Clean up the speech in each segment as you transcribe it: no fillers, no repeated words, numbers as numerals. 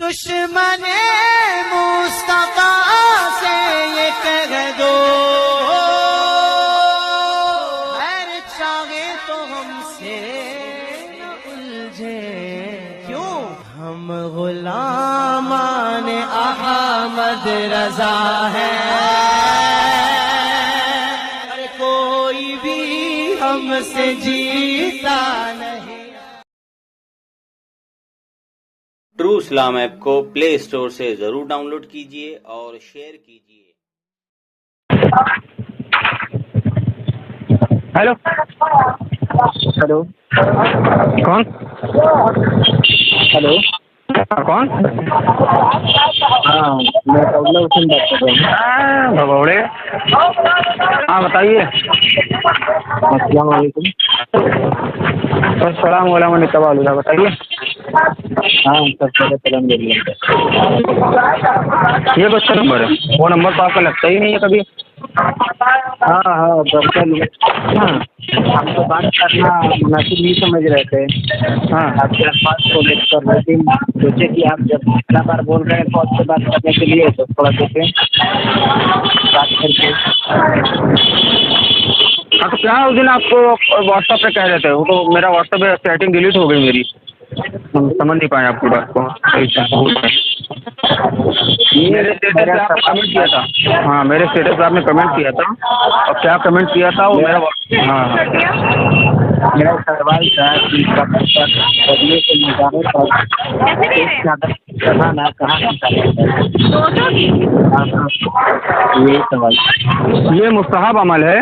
दुश्मन मुस्तफा से ये कह दो, खैर चाहे तो हमसे न उलझे। क्यों? हम गुलामान अहमद रजा है, अरे कोई भी हमसे जीता नहीं। ट्रू इस्लाम ऐप को प्ले स्टोर से जरूर डाउनलोड कीजिए और शेयर कीजिए। हेलो हेलो कौन? हेलो कौन? हाँ, मैं कौला हुसैन बात कर रहा हूँ। भगौड़े। हाँ बताइए। अस्सलाम वालेकुम। सलाम वालेकुम तबालुल्लाह, बताइए। हाँ सब पहले अलहमदुलिल्लाह। ये तो अच्छा नंबर है, वो नंबर तो आपका लगता ही नहीं है कभी। हाँ हाँ दरअसल हाँ, हमको बात करना मुनासिब नहीं समझ रहे थे। हाँ आपके अल्फाज को देखकर, लेकिन सोचे कि आप जब इतना बार बोल रहे हैं कॉल से बात करने के लिए, तो थोड़ा देखें बात करके। हाँ तो क्या उस दिन आपको व्हाट्सएप पे कह रहे थे, वो तो मेरा व्हाट्सएप पे चैटिंग डिलीट हो गई मेरी, हम समझ नहीं पाए आपकी बात को। मेरे स्टेटस पे आपने कमेंट किया था। हाँ मेरे स्टेटस पे आपने कमेंट किया था, और क्या कमेंट किया था वो मेरा। हाँ हाँ मेरा सवाल था कि कबर पर बदले के नज़ारे पर एक चादर कहाँ ना कहाँ ये सवाल। ये मुस्तहब अमल है,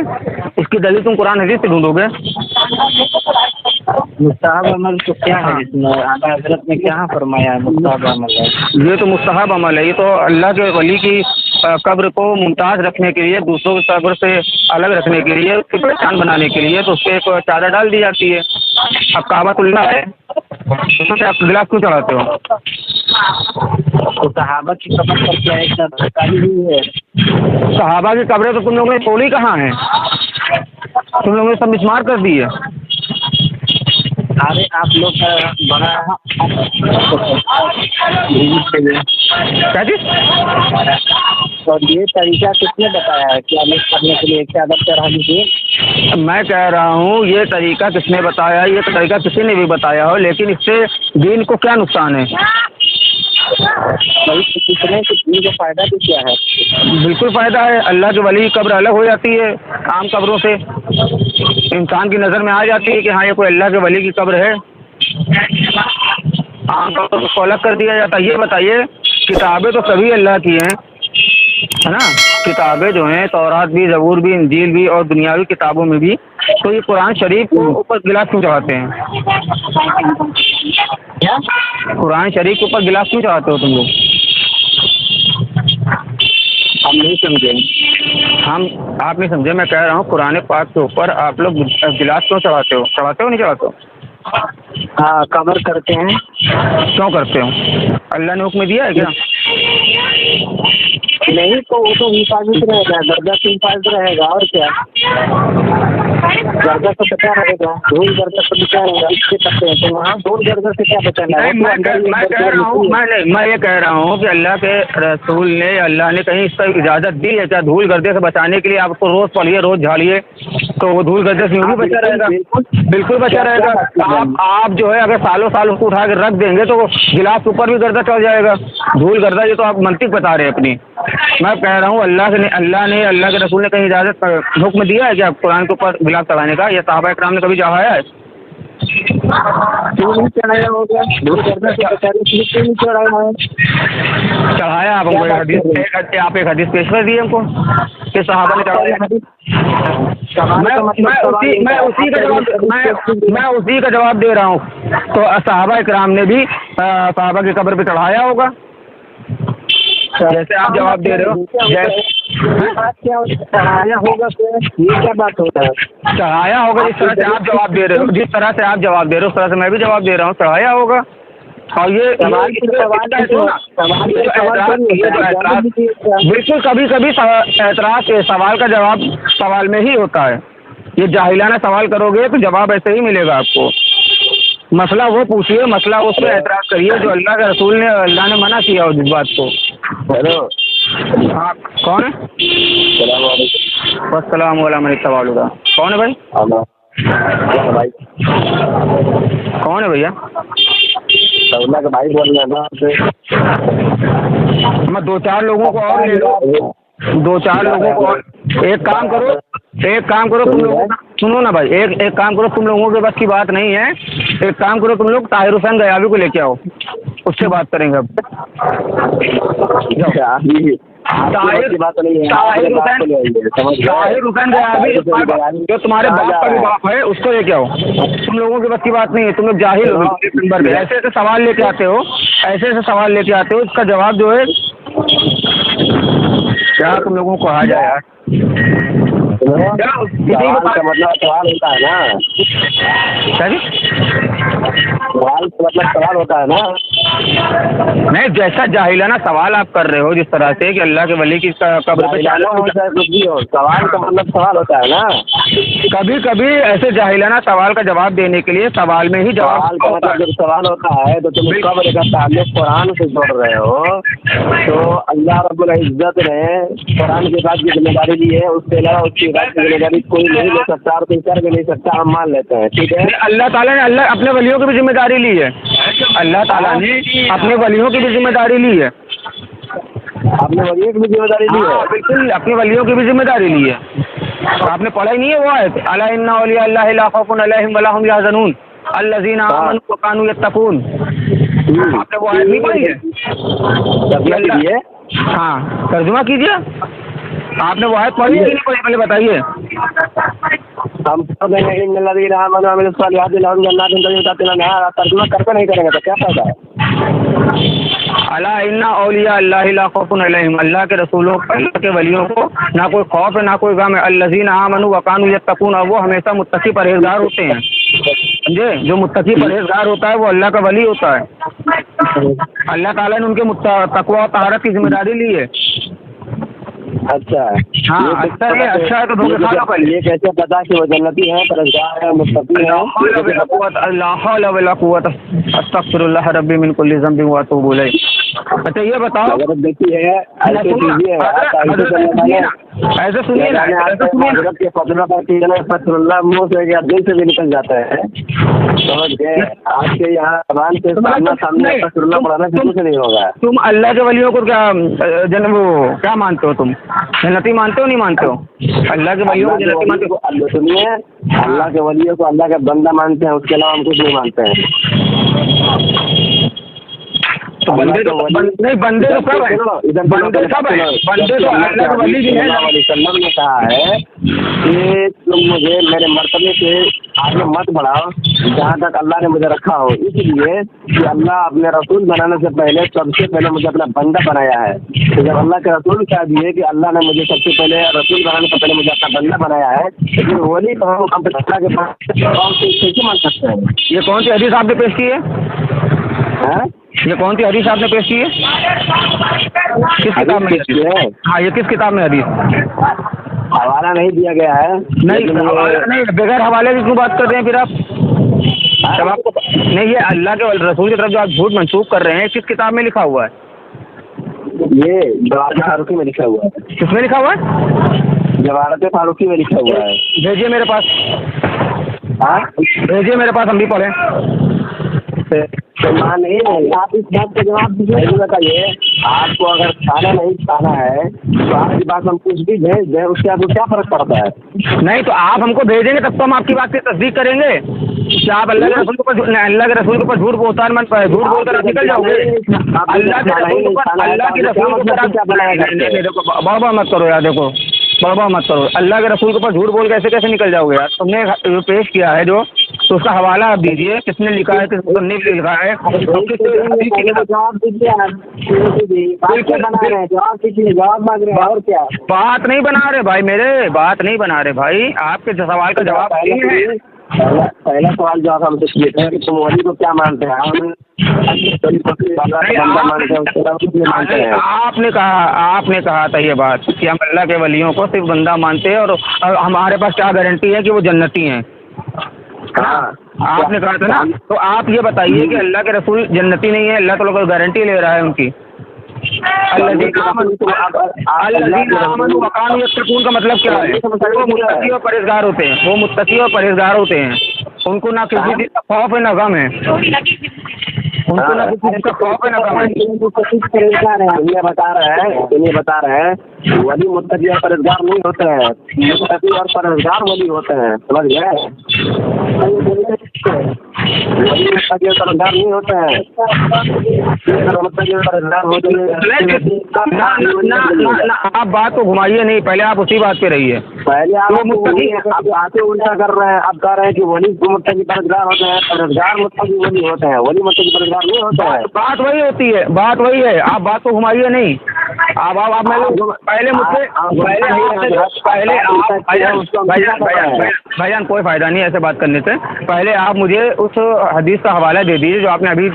इसकी दलील तुम कुरान हदीस से ढूंढोगे। मुस्तहब अमल तो क्या है, इसमें आला हज़रत ने क्या फरमाया है मुस्तहब अमल है? ये तो मुस्तहब अमल है, ये तो अल्लाह के वली की कब्र को मुमताज़ रखने के लिए, दूसरों की कब्र से अलग रखने के लिए, उसकी पहचान बनाने के लिए तो उस पर एक चादर डाल दी जाती है। अब काबतुल्लाह है, उसमें आप गिलास क्यों चढ़ाते हो? तो सहाबा की कब्र पर क्या एक चादर डाली हुई है? सहाबा की कब्रें तो तुम लोगों ने तोड़ी कहाँ है? तुम लोगों ने सब मिसमार कर दी है। अरे आप लोग का बड़ा क्या चीज़? और ये तरीका किसने बताया है कि अलग करने के लिए एक चादर चढ़ा लीजिए? मैं कह रहा हूँ ये तरीका किसने बताया, ये तरीका किसी ने भी बताया हो, लेकिन इससे दीन को क्या नुकसान है? भाई कितने दीन को फायदा भी क्या है? बिल्कुल फ़ायदा है। अल्लाह की वली की कब्र अलग हो जाती है आम कब्रों से, इंसान की नज़र में आ जाती है कि हाँ ये कोई अल्लाह के वली की कब्र है। आम कब्रों को अलग कर दिया जाता है। ये बताइए, किताबें तो सभी अल्लाह की हैं, है ना? किताबें जो हैं, तौरात भी, ज़बूर भी, इंजील भी, और दुनियावी किताबों में भी, तो ये कुरान शरीफ के ऊपर गिलास क्यों चढ़ाते हैं? क्या? कुरान शरीफ के ऊपर गिलास क्यों चढ़ाते हो तुम लोग? हम नहीं समझे। आप नहीं समझे, मैं कह रहा हूँ कुरान पाक के ऊपर आप लोग गिलास क्यों चढ़ाते हो? चढ़ाते हो नहीं चढ़ाते हो? हाँ कवर करते हैं। क्यों करते हो? अल्लाह ने हुक्म दिया है क्या? नहीं तो वो तो हिफाजत रहेगा, गर्दा से हिफाजत रहेगा, और क्या? गर्दा से बचा रहेगा, धूल गर्दा से बचा रहेगा, इससे करते हैं। तो वहाँ धूल गर्दा से क्या बचाना है? मैं ये कह रहा हूँ कि अल्लाह के रसूल ने, अल्लाह ने कहीं इसका इजाज़त दी है क्या? धूल गर्दे से बचाने के लिए आपको रोज़ पढ़िए, रोज़ झाड़िए, तो वो धूल गर्दे से भी बचा रहेगा। बिल्कुल बचा रहेगा। आप जो है अगर सालों साल उसको उठा के रख देंगे तो गिलास के ऊपर भी गर्दा चढ़ जाएगा, धूल गर्दा। ये तो आप मंतिक बता रहे हैं अपनी। मैं कह रहा हूँ अल्लाह के रसूल ने कहीं इजाज़त हुक्म दिया है क्या कुरान के ऊपर गिलास चढ़ाने का? या सहाबा इकराम ने कभी चढ़ाया है? क्यों नहीं चढ़ाया होगा? धूल गर्दा से बचाने के लिए क्यों नहीं चढ़ाया है? चढ़ाया। आप हमको आप एक हदीस पेश कर दिए हमको कि सहाबा ने चढ़ाया। मैं उसी का जवाब दे रहा हूँ। तो सहाबा इकराम ने भी सहाबा की कब्र पे चढ़ाया होगा, जैसे आप जवाब दे रहे हो। चढ़ाया होगा फिर ये क्या बात होता है? चढ़ाया होगा जिस तरह से आप जवाब दे रहे हो, जिस तरह से आप जवाब दे रहे हो उस तरह से मैं भी जवाब दे रहा हूँ, चढ़ाया होगा। और ये बिल्कुल कभी कभी एतराज़ सवाल का जवाब सवाल में ही होता है। ये जाहिलाना सवाल करोगे तो जवाब ऐसे ही मिलेगा आपको। मसला वो पूछिए, मसला उस पर एतराज़ करिए जो अल्लाह के रसूल ने, अल्लाह ने मना किया उस बात को। हेलो, हाँ कौन है? अस्सलाम वालेकुम। कौन है भाई? भाई कौन है भैया? अल्लाह के भाई बोल रहे हैं ना। मैं 2-4 लोगों को और ले लो, 2-4 लोगों को और। एक काम करो तुम लोग, सुनो ना भाई, एक काम करो, तुम लोगों के बस की बात नहीं है। एक काम करो, तुम लोग ताहिर हुसैन गयाबी को लेके आओ, उससे बात करेंगे अब। ताहिर हुसैन गयाबी जो तुम्हारे बाप का भी बाप है, उसको लेके आओ। तुम लोगों की बस की बात नहीं है, तुम लोग जाहिल हो। ऐसे ऐसे सवाल लेके आते हो, इसका जवाब जो है क्या तुम लोगों को आ जाए यार। सवाल का मतलब सवाल होता है ना, क्या जी? सवाल का मतलब सवाल होता है ना। नहीं, जैसा जाहिलाना सवाल आप कर रहे हो जिस तरह से कि अल्लाह के वली की कब्र पे सवाल का मतलब सवाल होता है ना। कभी कभी ऐसे जाहिलाना सवाल का जवाब देने के लिए सवाल में ही सवाल का मतलब जब सवाल होता है तो तुम कब्र का ताल्लुक कुरान से जोड़ रहे हो। तो अल्लाह रब्बुल इज्जत ने कुरान के बाद की जिम्मेदारी ली है, उसके अलावा उसकी बात की जिम्मेदारी कोई नहीं ले सकता और कोई कर भी नहीं सकता, हम मान लेते हैं, ठीक है। अल्लाह ताला ने अपने वलियों की भी जिम्मेदारी ली है, अल्लाह ताला ने अपने वलियों की भी जिम्मेदारी ली है, अपने वलियों की भी जिम्मेदारी ली है। बिल्कुल, अपने वलियों की भी जिम्मेदारी ली है। आपने पढ़ा ही नहीं है वो आयत, अला इन्ना औलिया अल्लाह ला खौफुन अलैहिम वला हुम यहज़नून अल्लज़ीना आमनू व कानू यत्तकून। आपने वो आयत नहीं पढ़ी है? हाँ, तर्जुमा कीजिए। आपने वो आयत पढ़ी है कि नहीं पढ़ी, पहले बताइए। हम तर्जुमा करके नहीं करेंगे तो क्या फायदा है। अला इन्ना औलिया अल्लाह ला खौफुन अलैहिम, अल्लाह के रसूलों, अल्लाह के वलियों को ना कोई खौफ है ना कोई गम है। अल्लज़ीना आमनू व कानू यत्तकून, और वो हमेशा मुत्तकी परहेजगार होते हैं। समझे? जो मुत्तकी परहेजगार होता है वो अल्लाह का वली होता है। अल्लाह ताला ने उनके तकवा और तहारत की जिम्मेदारी ली है। अच्छा, हाँ, अच्छा है तो धोखे खा लो पहले। ये कैसे पता कि वो जन्नती है, परहेजगार है, मुत्तकी है? ला हौला वला कुव्वत अस्तगफिरुल्लाह रब्बी मिन कुल्ली ज़ंबिन व अतूबु इलैह। अच्छा ये बताओ, अगर देखिए ऐसे कीजिए, ऐसे सुनिए ना, हज़रत के फतवा पर अस्तगफिरुल्लाह मुंह से या दिल से भी निकल जाता है, समझ गए। आपके यहाँ जबान से सामने अस्तगफिरुल्लाह पढ़ाना शुरू से नहीं होगा। तुम अल्लाह के वलियों को क्या क्या मानते हो? तुम जन्नती मानते हो नहीं मानते हो? अल्लाह के वलियों को जन्नती मानते हो? सुनिए, अल्लाह के वलियों को अल्लाह का बंदा मानते हैं, उसके अलावा हम कुछ नहीं मानते हैं। तो बंदे तो नहीं, बंदे तो कब है? बंदे कब है? बंदे तो अल्लाह के वली भी है। वसल्लम ने कहा है कि तुम मुझे मेरे मर्तबे से आगे मत बढ़ाओ जहाँ तक अल्लाह ने मुझे रखा हो, इसलिए कि अल्लाह अपने रसूल बनाने से पहले सबसे पहले मुझे अपना बंदा बनाया है। तो जब अल्लाह के रसूल कह दिए कि अल्लाह ने मुझे सबसे पहले रसूल बनाने से पहले मुझे अपना बंदा बनाया है, लेकिन वली तो हम अल्लाह के पास कैसे मान सकते हैं? ये कौन सी हदीस आपने पेश की है? ये कौन सी हदीस आपने पेश की है? किस किताब में है? हाँ, ये किस किताब में हदीस? हवाला नहीं दिया गया है। नहीं, बगैर हवाले की क्यों बात कर रहे हैं फिर आप? जब आपको नहीं, ये अल्लाह के रसूल की तरफ जो आप झूठ मंसूब कर रहे हैं, किस किताब में लिखा हुआ है? ये जवाहरत फारूकी में लिखा हुआ है। किसमें लिखा हुआ है? जवाहरत फारूकी में लिखा हुआ है। भेजिए मेरे पास। हाँ, भेजिए मेरे पास, हम भी पढ़ें। नहीं, आप इस बात का जवाब दीजिए। बताइए, आपको अगर खाना नहीं खाना है तो आपकी बात हम कुछ भी भेज दें, उससे आपको क्या फर्क पड़ता है? नहीं, तो आप हमको भेजेंगे तब तो हम आपकी बात की तस्दीक करेंगे। क्या आप अल्लाह के रसूल के ऊपर झूठ बोलकर निकल जाओगे? अल्लाह के रसूल के ऊपर बाबा मत करो यार, देखो बाबा मत करो। अल्लाह के रसूल के ऊपर झूठ बोल के ऐसे कैसे निकल जाओगे यार? तुमने जो पेश किया है जो, तो उसका हवाला आप दीजिए, किसने लिखा है, किसने नहीं लिखा है। जवाब मांग रहे हैं और क्या? बात नहीं बना रहे भाई, मेरे बात नहीं बना रहे भाई, आपके सवाल का जवाब पहला सवाल जो आप हमसे किए थे कि तुम वली को क्या मानते हैं, आपने कहा था ये बात कि हम अल्लाह के वलियों को सिर्फ बंदा मानते हैं और हमारे पास क्या गारंटी है कि वो जन्नती हैं? हाँ आपने कहा था ना, तो आप ये बताइए कि अल्लाह के रसूल जन्नती नहीं है, अल्लाह तो लोग गारंटी ले रहा है उनकी। अल्लज़ीना आमनू वकानू यत्तकून का मतलब क्या है? वो मुत्तकी और परहेज़गार होते हैं, वो मुत्तकी और परहेज़गार होते हैं, उनको ना किसी चीज़ का खौफ है ना गम है, उनको ना किसी चीज़ का खौफ है ना गम है। ये बता रहे हैं वली मुत्तकी और परहेज़गार नहीं होते हैं, मुत्तकी और परहेज़गार वली होते हैं, समझ गए? वली मुत्तकी और परहेज़गार नहीं होते हैं, मुत्तकी और परहेज़गार होते हैं। ना आप बात को घुमाइए नहीं, पहले आप उसी बात पे रहिए। पहले आप बातें उल्टा कर रहे हैं, आप कह रहे हैं कि वली मुत्तकी परहेज़गार होते हैं, परहेज़गार मुत्तकी वली होते हैं, वली मुत्तकी परहेज़गार नहीं होते हैं। बात वही होती है, बात वही है, आप बात को घुमाइए नहीं। आप पहले मुझसे भाईजान कोई फायदा नहीं ऐसे बात करने से। पहले आप मुझे उस हदीस का हवाला दे दीजिए जो आपने अभी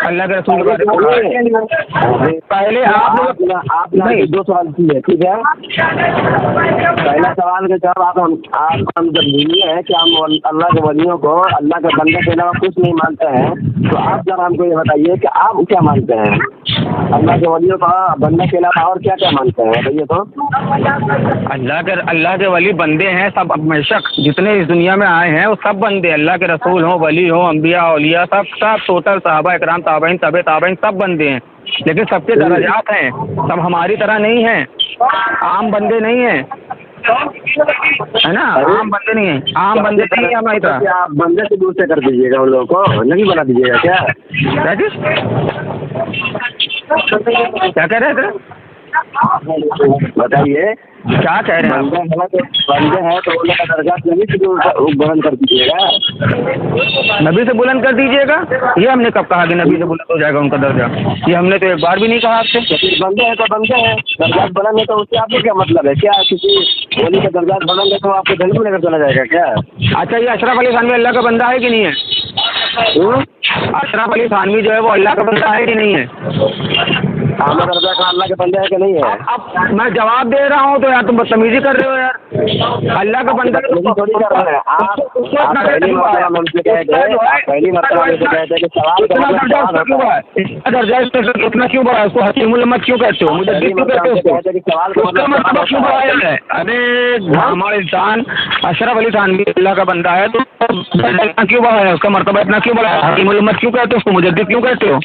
अल्लाह के रसूल के बारे में कहा। पहले आपने 2 सवाल किए, ठीक है? पहला सवाल के जवाब आप हम जब बोलिए हैं कि हम अल्लाह के वलियों को अल्लाह के बंदे के अलावा कुछ नहीं मानते हैं, तो आप जब हमको ये बताइए कि आप क्या मानते हैं? अल्लाह के वलियों का बंदे के अलावा और क्या क्या मानते हैं बताइए तो। अल्लाह के वली बंदे हैं सब, बेशक जितने इस दुनिया में आए हैं वो सब बंदे, अल्लाह के रसूल हो, वली हो, अंबिया औलिया, सब टोटल साहबा इकराम ताबईन तबे ताबईन सब बंदे हैं, लेकिन सबके दर्जात हैं, सब हमारी तरह नहीं हैं, आम बंदे नहीं हैं, है ना? आम बंदे नहीं हैं, आम बंदे नहीं हैं हमारी तरह। आप बंदे से दूर से कर दीजिएगा उन लोगों को, नहीं बना दीजिएगा क्या? क्या कह रहे थे? बताइए क्या कह रहे हैं? बंदे हैं तो उनका दर्जा नबी से बुलंद कर दीजिएगा। नबी से बुलंद कर दीजिएगा? ये हमने कब कहा कि नबी से बुलंद हो जाएगा उनका दर्जा? ये हमने तो एक बार भी नहीं कहा आपसे। बंदे हैं तो बंदे हैं, दर्जा बुलंद है तो उससे आपको क्या मतलब है? क्या किसी वली का दर्जा बुलंद है तो आपको जन्नत में लेकर चला जाएगा क्या? अच्छा, ये अशरफ अली थानवी अल्लाह का बंदा है कि नहीं है? अशरफ अली थानवी जो है वो अल्लाह का बंदा है कि नहीं है? आमद रजा खान अल्लाह के बंदे है कि नहीं है? अब मैं जवाब दे रहा हूँ तो यार तुम बदतमीजी कर रहे हो यार। अल्लाह का बंदा थोड़ी कर रहे हैं आप पहली मरतबा हमसे कहे थे कि सवाल दर्जा इतना क्यों बढ़ा? उसको हकीमुल उम्मत क्यों कहते हो? मुझे क्यों कहते हो? उसका मर्तबा क्यों बढ़ाया है? अरे हमारे इंसान अशरफ अली थानवी अल्लाह का बंदा है तो इतना क्यों बढ़ाया? उसका मर्तबा इतना क्यों बढ़ाया? हकीमुल उम्मत क्यों कहते हो उसको? मुजद्दिद क्यों कहते हो?